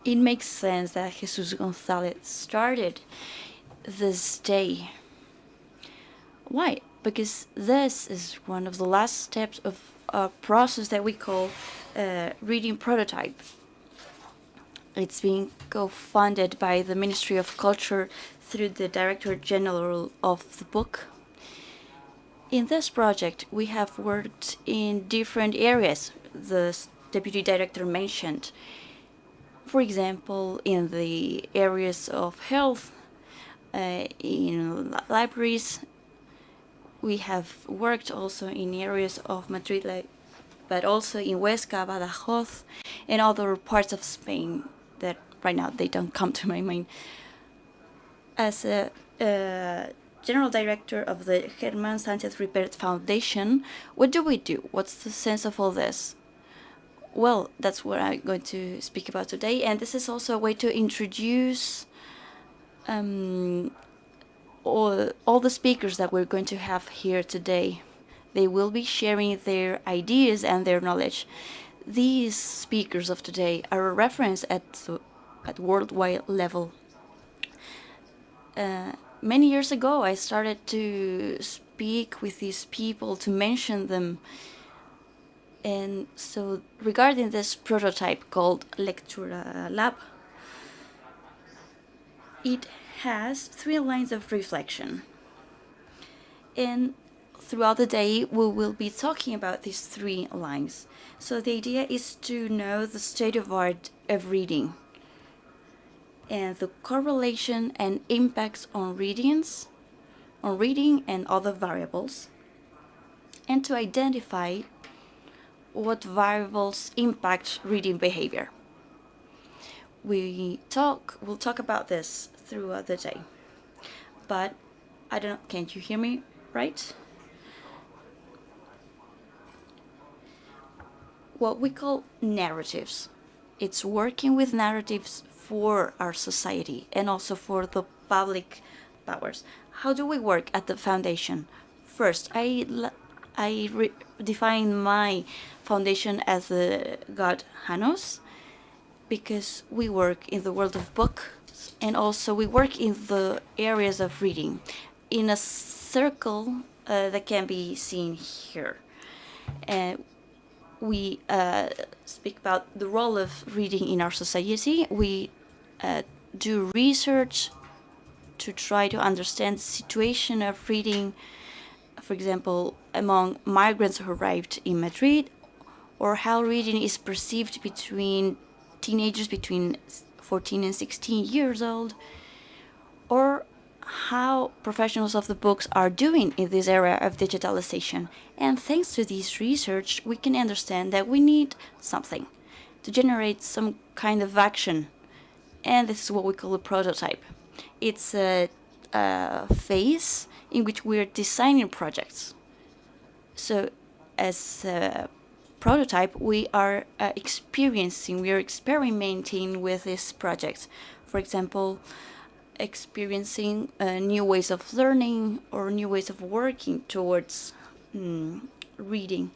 It makes sense that Jesus González started this day. Why? Because this is one of the last steps of a process that we call reading prototype. It's being co-funded by the Ministry of Culture through the Director General of the book. In this project, we have worked in different areas the Deputy Director mentioned. For example, in the areas of health, in libraries. We have worked also in areas of Madrid, but also in Huesca, Badajoz, and other parts of Spain that right now they don't come to my mind. As a general director of the Germán Sánchez Ripert Foundation, what do we do? What's the sense of all this? Well, that's what I'm going to speak about today, and this is also a way to introduce all the speakers that we're going to have here today. They will be sharing their ideas and their knowledge. These speakers of today are a reference at worldwide level. Many years ago, I started to speak with these people, to mention them. And so regarding this prototype called LECTURALAB, it has 3 lines of reflection. And throughout the day, we will be talking about these 3 lines. So the idea is to know the state of art of reading and the correlation and impacts on reading and other variables, and to identify what variables impact reading behavior. We'll talk about this throughout the day. But can't you hear me right? What we call narratives. It's working with narratives for our society and also for the public powers. How do we work at the foundation? First, I define my foundation as the god Janos, because we work in the world of books and also we work in the areas of reading in a circle that can be seen here. We speak about the role of reading in our society. We do research to try to understand the situation of reading, for example, among migrants who arrived in Madrid, or how reading is perceived between teenagers between 14 and 16 years old, or how professionals of the books are doing in this era of digitalization. And thanks to this research, we can understand that we need something to generate some kind of action. And this is what we call a prototype. It's a phase in which we're designing projects. So as a prototype, we are experimenting with this project. For example, experiencing new ways of learning or new ways of working towards reading.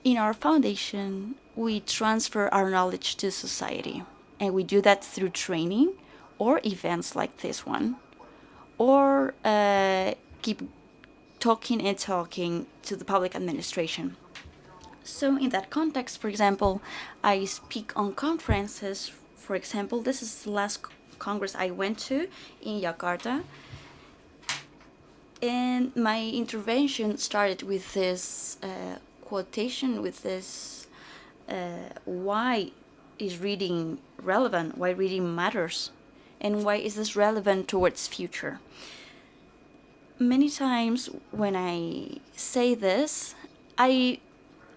In our foundation, we transfer our knowledge to society, and we do that through training or events like this one, or keep talking to the public administration. So in that context, for example, I speak on conferences. For example, this is the last Congress I went to in Jakarta, and my intervention started with this quotation, with this why is reading relevant, why reading matters, and why is this relevant towards future. Many times when I say this, I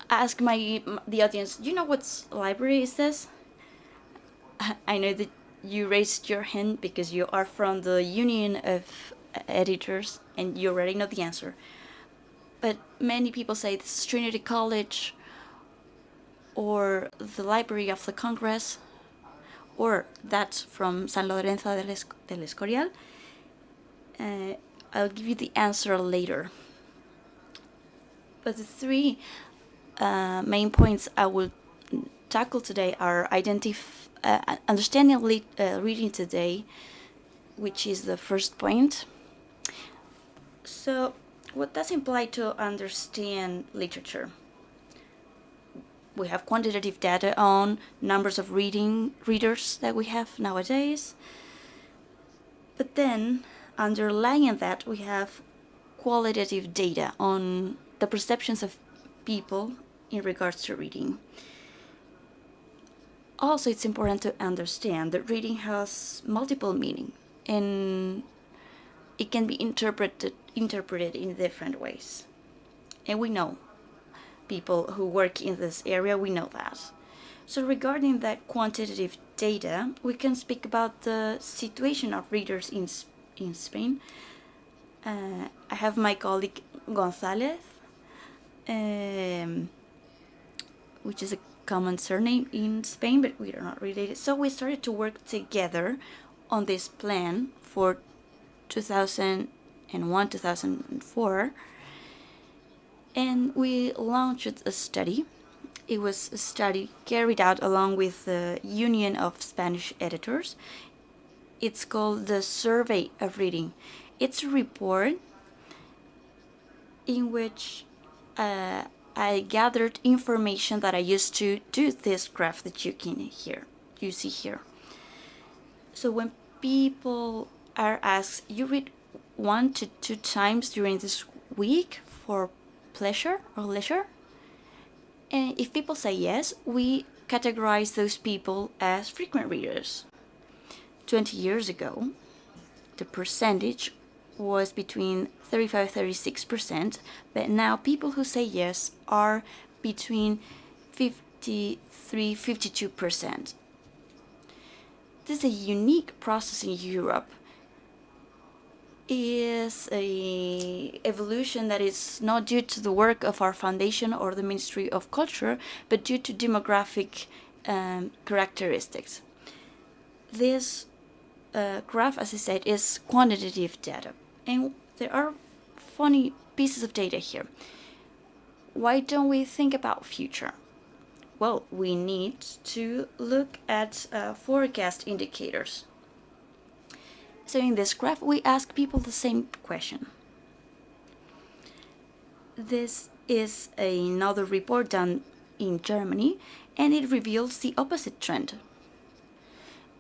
ask the audience, do you know what library is this? I know that you raised your hand because you are from the Union of Editors and you already know the answer. But many people say this is Trinity College, or the Library of the Congress, or that's from San Lorenzo del Escorial. I'll give you the answer later. But the 3 main points I will tackle today are understanding reading today, which is the first point. So, what does imply to understand literature? We have quantitative data on numbers of readers that we have nowadays. But then, underlying that, we have qualitative data on the perceptions of people in regards to reading. Also, it's important to understand that reading has multiple meaning, and it can be interpreted in different ways. And we know, people who work in this area, we know that. So regarding that quantitative data, we can speak about the situation of readers in Spain. I have my colleague González, which is a common surname in Spain, but we are not related. So we started to work together on this plan for 2001-2004, and we launched a study. It was a study carried out along with the Union of Spanish Editors. It's called the Survey of Reading. It's a report in which I gathered information that I used to do this graph that you see here. So when people are asked, you read 1 to 2 times during this week for pleasure or leisure? And if people say yes, we categorize those people as frequent readers. 20 years ago, the percentage was between 35-36%, but now people who say yes are between 53-52%. This is a unique process in Europe. Is a evolution that is not due to the work of our foundation or the Ministry of Culture, but due to demographic characteristics. This graph, as I said, is quantitative data, and there are funny pieces of data here. Why don't we think about future? Well, we need to look at forecast indicators. So in this graph, we ask people the same question. This is another report done in Germany, and it reveals the opposite trend.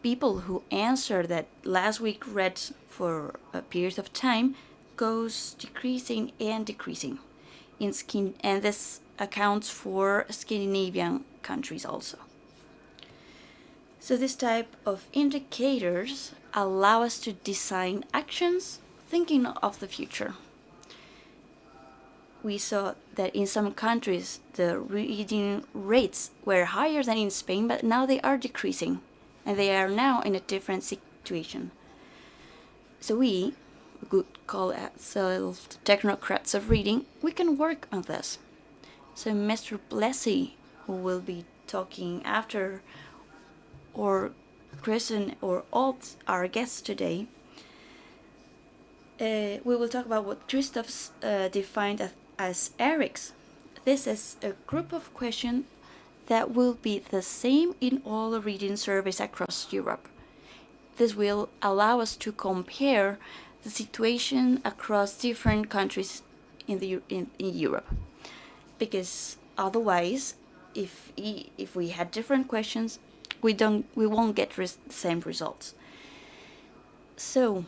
People who answer that last week read for a period of time goes decreasing and decreasing and this accounts for Scandinavian countries also. So this type of indicators allow us to design actions thinking of the future. We saw that in some countries the reading rates were higher than in Spain, but now they are decreasing, and they are now in a different situation. So we could call ourselves technocrats of reading. We can work on this. So Mr. Blessy, who will be talking after, or Kristen or all our guests today, we will talk about what Christoph's defined as ERICs. This is a group of questions that will be the same in all the reading surveys across Europe. This will allow us to compare the situation across different countries in Europe, because otherwise, if we had different questions, we won't get the same results. So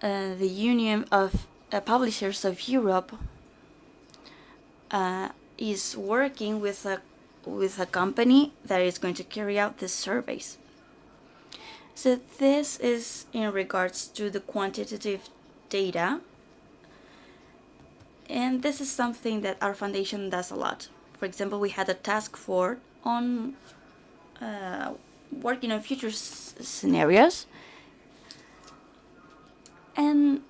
the Union of Publishers of Europe is working with a company that is going to carry out these surveys. So this is in regards to the quantitative data, and this is something that our foundation does a lot. For example, we had a task force on working on future scenarios, and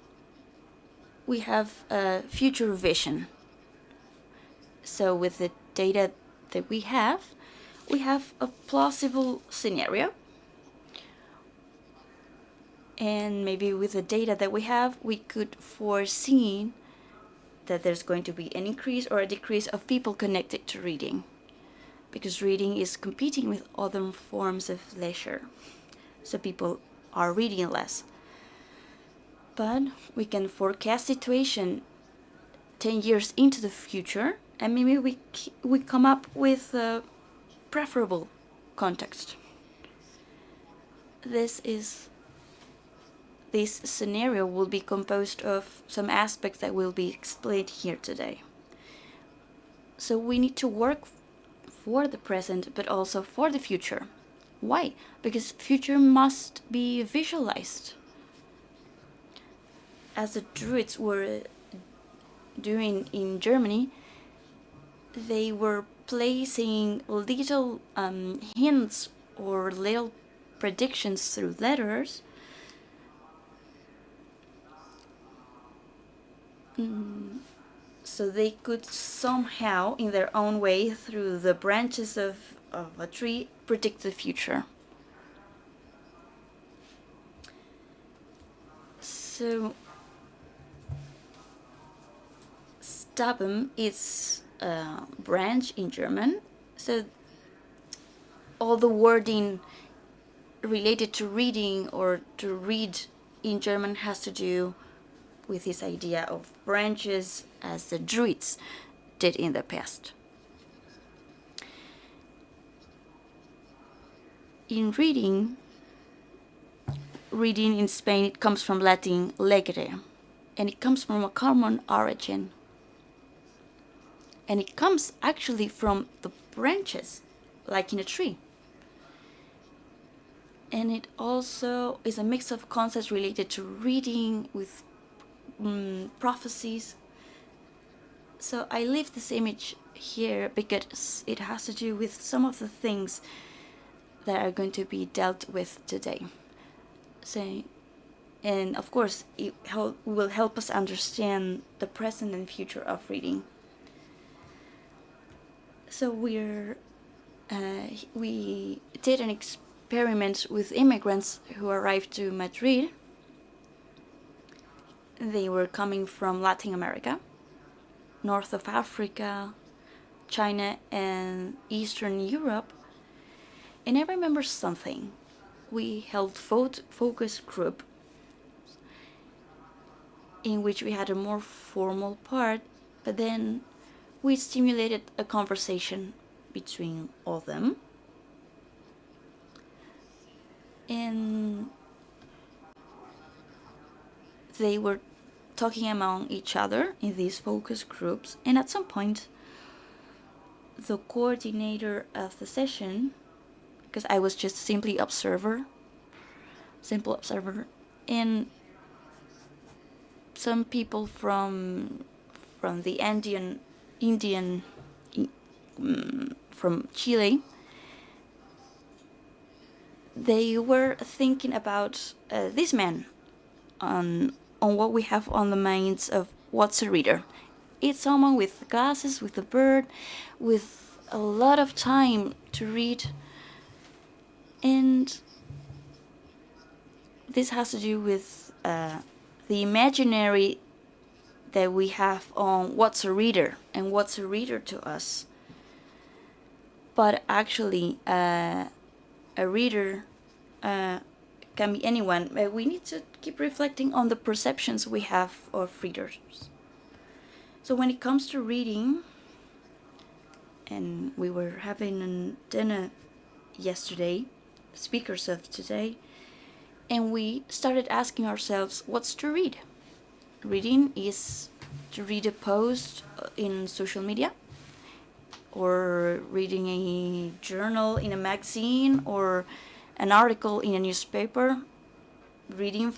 we have a future vision. So with the data that we have a plausible scenario, and maybe with the data that we have, we could foresee that there's going to be an increase or a decrease of people connected to reading. because reading is competing with other forms of leisure. So people are reading less. But we can forecast situation 10 years into the future, and maybe we come up with a preferable context. This scenario will be composed of some aspects that will be explained here today. So we need to work for the present, but also for the future. Why? Because future must be visualized. As the Druids were doing in Germany, they were placing little hints or little predictions through letters so they could somehow, in their own way, through the branches of a tree, predict the future. So Staben is a branch in German. So all the wording related to reading or to read in German has to do with this idea of branches, as the Druids did in the past. In reading in Spain, it comes from Latin legere, and it comes from a common origin. And it comes actually from the branches, like in a tree. And it also is a mix of concepts related to reading with prophecies. So I leave this image here because it has to do with some of the things that are going to be dealt with today. So, and of course, it will help us understand the present and future of reading. So we did an experiment with immigrants who arrived to Madrid. They were coming from Latin America, north of Africa, China, and Eastern Europe. And I remember something. We held focus group in which we had a more formal part, but then we stimulated a conversation between all of them. And they were talking among each other in these focus groups, and at some point the coordinator of the session, because I was just simple observer, and some people from the Indian from Chile, they were thinking about this man on what we have on the minds of what's a reader. It's someone with glasses, with a bird, with a lot of time to read. And this has to do with the imaginary that we have on what's a reader and what's a reader to us. But actually, a reader can be anyone. We need to keep reflecting on the perceptions we have of readers. So when it comes to reading, and we were having a dinner yesterday, speakers of today, and we started asking ourselves, what's to read? Reading is to read a post in social media, or reading a journal in a magazine, or an article in a newspaper. Reading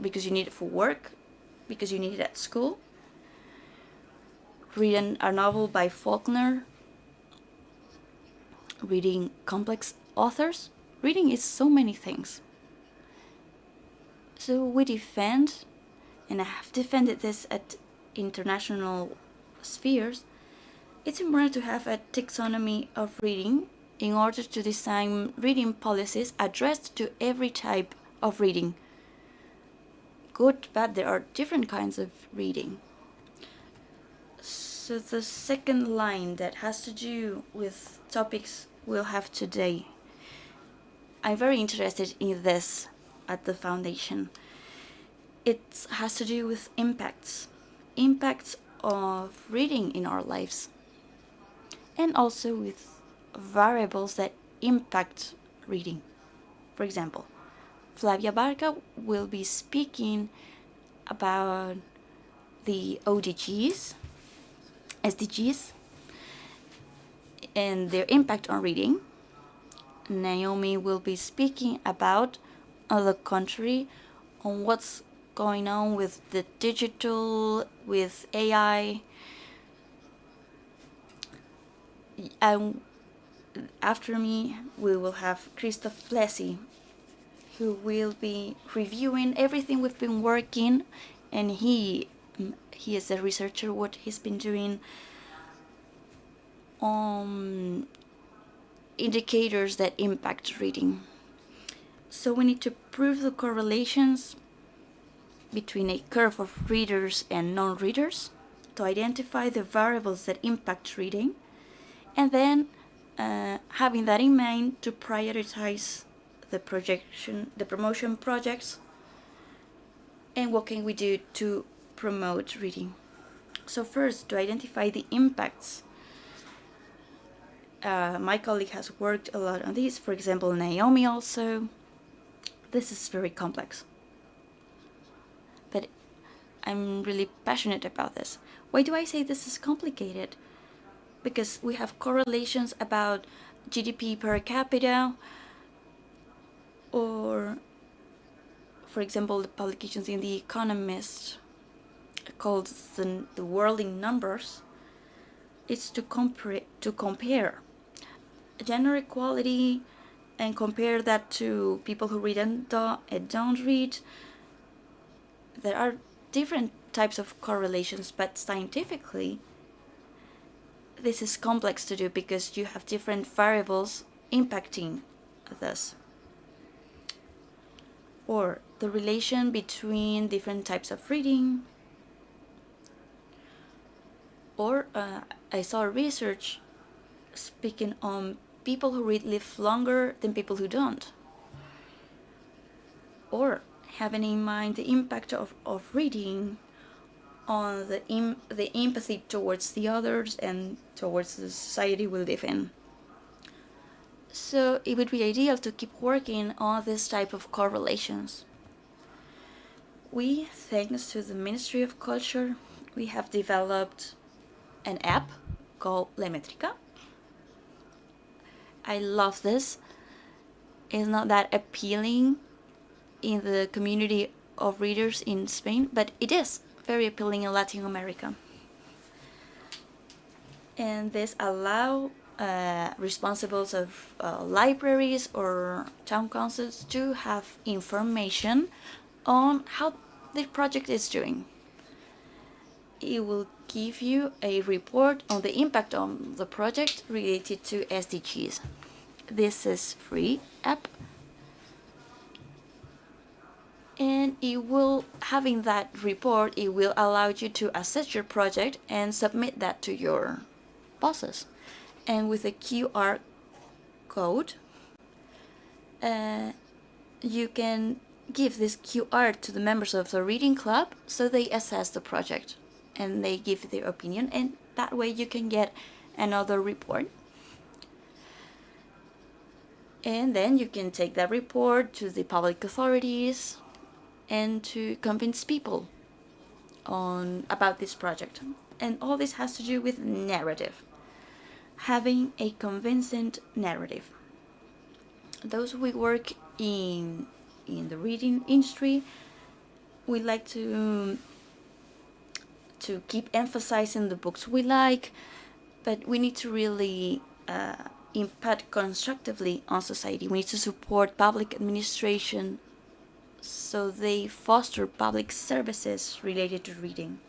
because you need it for work, because you need it at school. Reading a novel by Faulkner. Reading complex authors. Reading is so many things. So we defend, and I have defended this at international spheres, it's important to have a taxonomy of reading in order to design reading policies addressed to every type of reading. Good, bad, there are different kinds of reading. So the second line that has to do with topics we'll have today. I'm very interested in this at the foundation. It has to do with impacts of reading in our lives, and also with variables that impact reading. For example, Flavia Barca will be speaking about the SDGs, and their impact on reading. Naomi will be speaking about, on the contrary, on what's going on with the digital, with AI. And after me, we will have Christoph Plessy, who will be reviewing everything we've been working, and he is a researcher, what he's been doing on indicators that impact reading. So we need to prove the correlations between a curve of readers and non-readers to identify the variables that impact reading, and then having that in mind, to prioritize the promotion projects, and what can we do to promote reading. So first, to identify the impacts. My colleague has worked a lot on this, for example, Naomi also. This is very complex, but I'm really passionate about this. Why do I say this is complicated? Because we have correlations about GDP per capita, or, for example, the publications in The Economist called the World in Numbers. It's to compare gender equality and compare that to people who read and don't read. There are different types of correlations, but scientifically, this is complex to do because you have different variables impacting this. Or the relation between different types of reading. Or I saw research speaking on people who read live longer than people who don't. Or having in mind the impact of reading on the empathy towards the others and towards the society we live in. So it would be ideal to keep working on this type of correlations. We, thanks to the Ministry of Culture, we have developed an app called Lemétrica. I love this. It's not that appealing in the community of readers in Spain, but it is very appealing in Latin America. And this allows responsibles of libraries or town councils to have information on how the project is doing. It will give you a report on the impact on the project related to SDGs. This is free app, and having that report, it will allow you to assess your project and submit that to your bosses. And with a QR code, you can give this QR to the members of the reading club, so they assess the project and they give their opinion, and that way you can get another report. And then you can take that report to the public authorities and to convince people about this project. And all this has to do with narrative, having a convincing narrative. Those who work in the reading industry, we like to keep emphasizing the books we like, but we need to really impact constructively on society. We need to support public administration so they foster public services related to reading.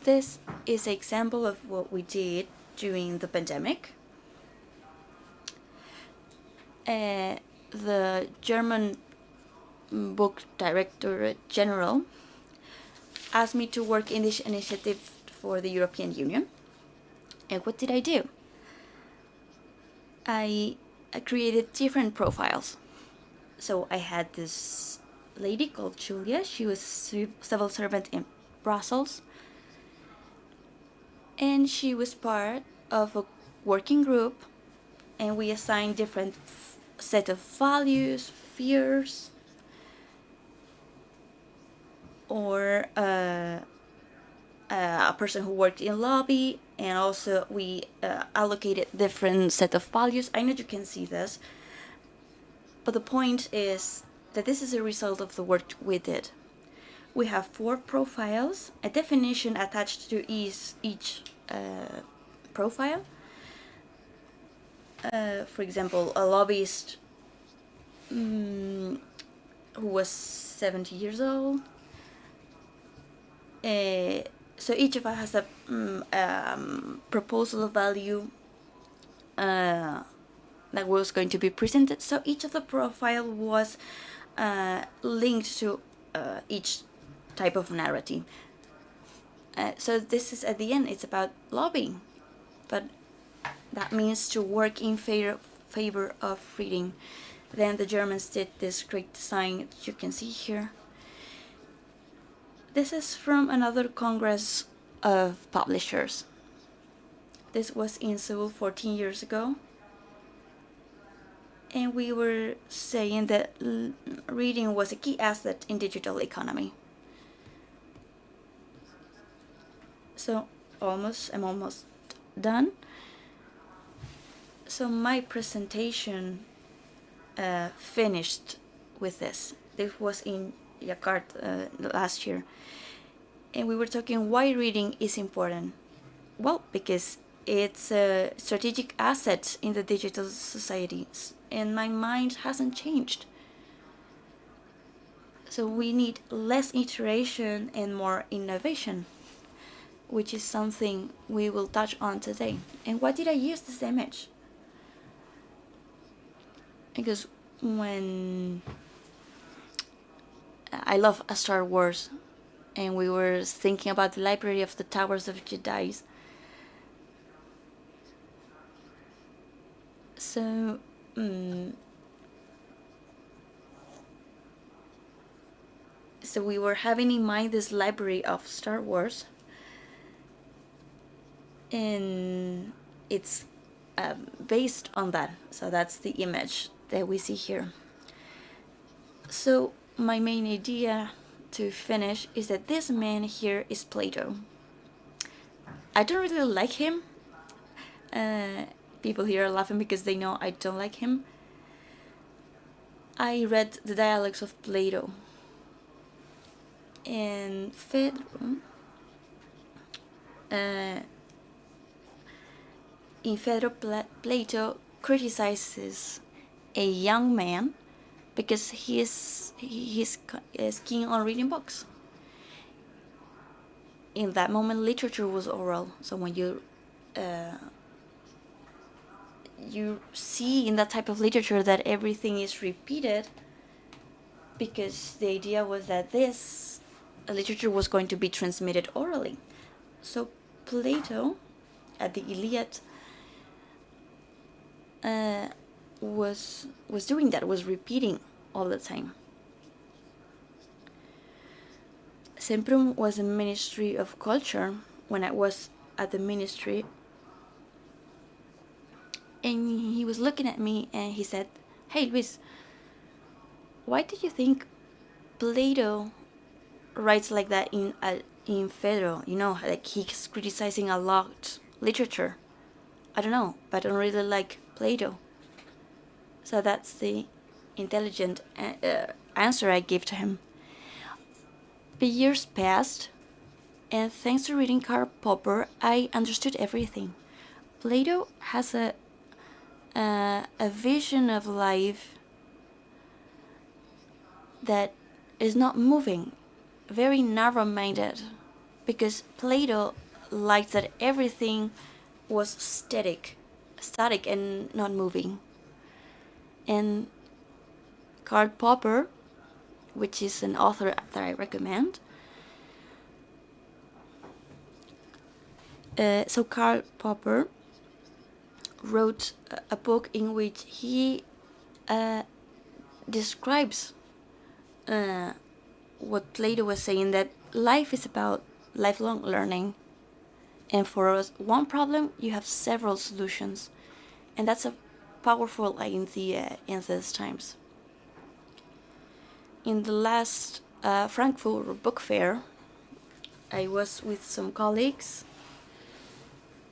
This is an example of what we did during the pandemic. The German book director general asked me to work in this initiative for the European Union. And what did I do? I created different profiles. So I had this lady called Julia. She was civil servant in Brussels. And she was part of a working group, and we assigned different set of values, fears, or a person who worked in lobby, and also we allocated different set of values. I know you can see this, but the point is that this is a result of the work we did. We have 4 profiles, a definition attached to each profile. For example, a lobbyist who was 70 years old. So each of us has a proposal value that was going to be presented. So each of the profile was linked to each type of narrative. So this is, at the end, it's about lobbying, but that means to work in favor of reading. Then the Germans did this great design that you can see here. This is from another Congress of Publishers. This was in Seoul 14 years ago. And we were saying that reading was a key asset in digital economy. So I'm almost done. So my presentation finished with this. This was in Jakarta last year. And we were talking why reading is important. Well, because it's a strategic asset in the digital society, and my mind hasn't changed. So we need less iteration and more innovation, which is something we will touch on today. And why did I use this image? Because when I love Star Wars, and we were thinking about the library of the Towers of Jedi. So we were having in mind this library of Star Wars, and it's based on that. So that's the image that we see here. So my main idea to finish is that this man here is Plato. I don't really like him. People here are laughing because they know I don't like him. I read the dialogues of Plato, and Plato criticizes a young man because he is keen on reading books. In that moment, literature was oral. So when you see in that type of literature that everything is repeated, because the idea was that this literature was going to be transmitted orally. So Plato, at the Iliad, was doing that, was repeating all the time. Semprum was a Ministry of Culture when I was at the ministry, and he was looking at me and he said, "Hey Luis, why do you think Plato writes like that in Phaedro? You know, like he's criticizing a lot literature. I don't know, but I don't really like Plato." So that's the intelligent answer I gave to him. The years passed, and thanks to reading Karl Popper, I understood everything. Plato has a vision of life that is not moving, very narrow-minded, because Plato liked that everything was static and not moving. And Karl Popper, which is an author that I recommend, So Karl Popper wrote a book in which he describes what Plato was saying, that life is about lifelong learning. And for us, one problem, you have several solutions. And that's a powerful idea in these times. In the last Frankfurt Book Fair, I was with some colleagues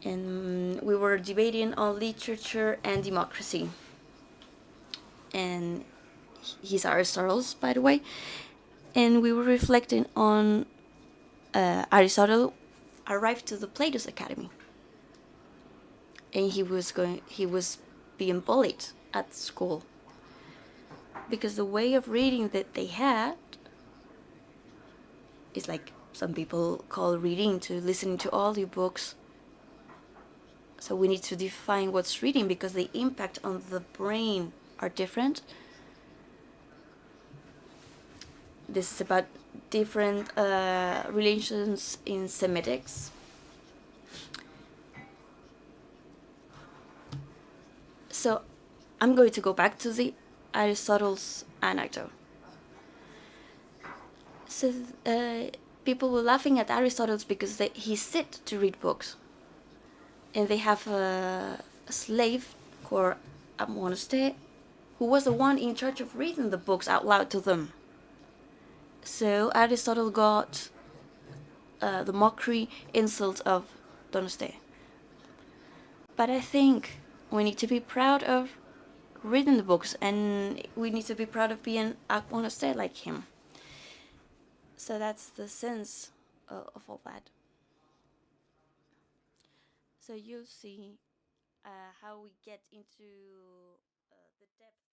and we were debating on literature and democracy. And he's Aristotle's, by the way. And we were reflecting on Aristotle arrived to the Plato's Academy. And he was being bullied at school because the way of reading that they had is like some people call reading to listening to audiobooks. So we need to define what's reading because the impact on the brain are different. This is about different relations in semiotics. So I'm going to go back to the Aristotle's anecdote. So people were laughing at Aristotle's because he sit to read books. And they have a slave called Amoneste, who was the one in charge of reading the books out loud to them. So Aristotle got the mockery insult of Doneste. But I think we need to be proud of reading the books, and we need to be proud of being Amoneste like him. So that's the sense of all that. So you'll see how we get into the depth